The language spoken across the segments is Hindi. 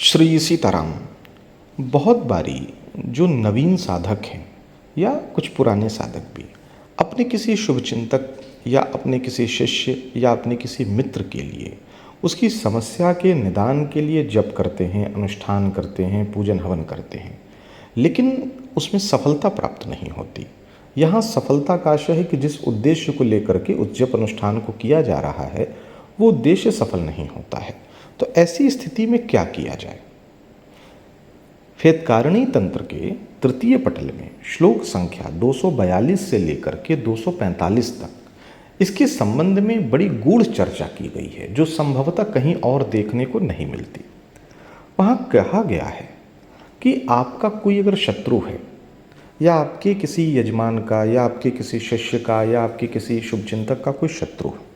श्री सीताराम। बहुत बारी जो नवीन साधक हैं या कुछ पुराने साधक भी अपने किसी शुभचिंतक या अपने किसी शिष्य या अपने किसी मित्र के लिए उसकी समस्या के निदान के लिए जप करते हैं, अनुष्ठान करते हैं, पूजन हवन करते हैं, लेकिन उसमें सफलता प्राप्त नहीं होती। यहाँ सफलता का आशय है कि जिस उद्देश्य को लेकर के उस जप अनुष्ठान को किया जा रहा है वो उद्देश्य सफल नहीं होता है। तो ऐसी स्थिति में क्या किया जाए? फेदकारणी तंत्र के तृतीय पटल में श्लोक संख्या 242 से लेकर के 245 तक इसके संबंध में बड़ी गूढ़ चर्चा की गई है, जो संभवतः कहीं और देखने को नहीं मिलती। वहाँ कहा गया है कि आपका कोई अगर शत्रु है या आपके किसी यजमान का या आपके किसी शिष्य का या आपके किसी शुभचिंतक का कोई शत्रु है,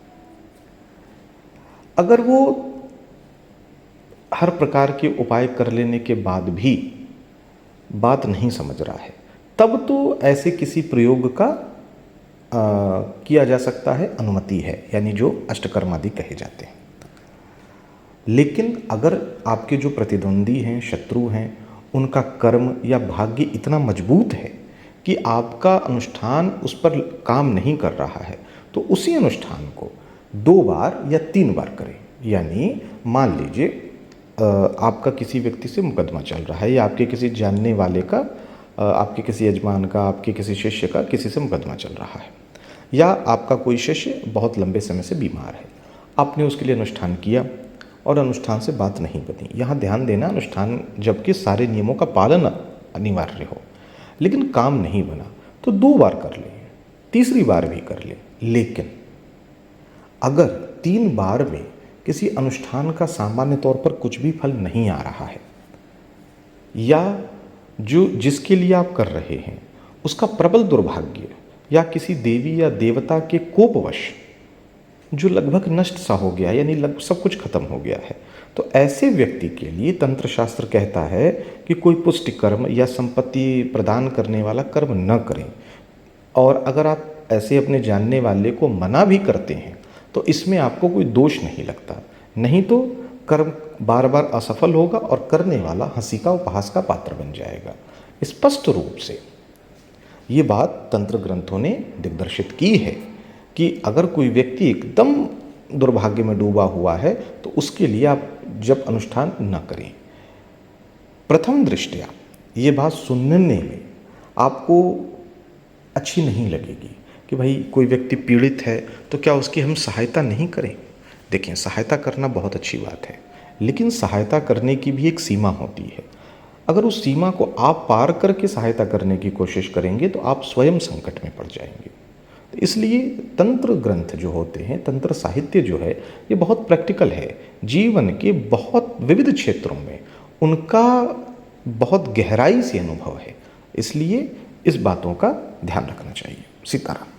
अगर वो हर प्रकार के उपाय कर लेने के बाद भी बात नहीं समझ रहा है, तब तो ऐसे किसी प्रयोग का किया जा सकता है, अनुमति है, यानी जो अष्टकर्मादि कहे जाते हैं। लेकिन अगर आपके जो प्रतिद्वंदी हैं, शत्रु हैं, उनका कर्म या भाग्य इतना मजबूत है कि आपका अनुष्ठान उस पर काम नहीं कर रहा है, तो उसी अनुष्ठान को 2 बार या 3 बार करें। यानी मान लीजिए आपका किसी व्यक्ति से मुकदमा चल रहा है या आपके किसी जानने वाले का, आपके किसी यजमान का, आपके किसी शिष्य का किसी से मुकदमा चल रहा है, या आपका कोई शिष्य बहुत लंबे समय से बीमार है, आपने उसके लिए अनुष्ठान किया और अनुष्ठान से बात नहीं बनी। यहाँ ध्यान देना, अनुष्ठान जबकि सारे नियमों का पालन अनिवार्य हो, लेकिन काम नहीं बना तो 2 बार कर ले, तीसरी बार भी कर ले। लेकिन अगर 3 बार में किसी अनुष्ठान का सामान्य तौर पर कुछ भी फल नहीं आ रहा है, या जो जिसके लिए आप कर रहे हैं उसका प्रबल दुर्भाग्य या किसी देवी या देवता के कोपवश जो लगभग नष्ट सा हो गया, यानी लगभग सब कुछ खत्म हो गया है, तो ऐसे व्यक्ति के लिए तंत्र शास्त्र कहता है कि कोई पुष्टि कर्म या संपत्ति प्रदान करने वाला कर्म न करें। और अगर आप ऐसे अपने जानने वाले को मना भी करते हैं तो इसमें आपको कोई दोष नहीं लगता, नहीं तो कर्म बार बार असफल होगा और करने वाला हंसी का उपहास का पात्र बन जाएगा। स्पष्ट रूप से ये बात तंत्र ग्रंथों ने दिग्दर्शित की है कि अगर कोई व्यक्ति एकदम दुर्भाग्य में डूबा हुआ है तो उसके लिए आप जप अनुष्ठान न करें। प्रथम दृष्टया ये बात सुनने में आपको अच्छी नहीं लगेगी कि भाई कोई व्यक्ति पीड़ित है तो क्या उसकी हम सहायता नहीं करें। देखिए, सहायता करना बहुत अच्छी बात है, लेकिन सहायता करने की भी एक सीमा होती है। अगर उस सीमा को आप पार करके सहायता करने की कोशिश करेंगे तो आप स्वयं संकट में पड़ जाएंगे। तो इसलिए तंत्र ग्रंथ जो होते हैं, तंत्र साहित्य जो है, ये बहुत प्रैक्टिकल है। जीवन के बहुत विविध क्षेत्रों में उनका बहुत गहराई से अनुभव है, इसलिए इस बातों का ध्यान रखना चाहिए। सीताराम।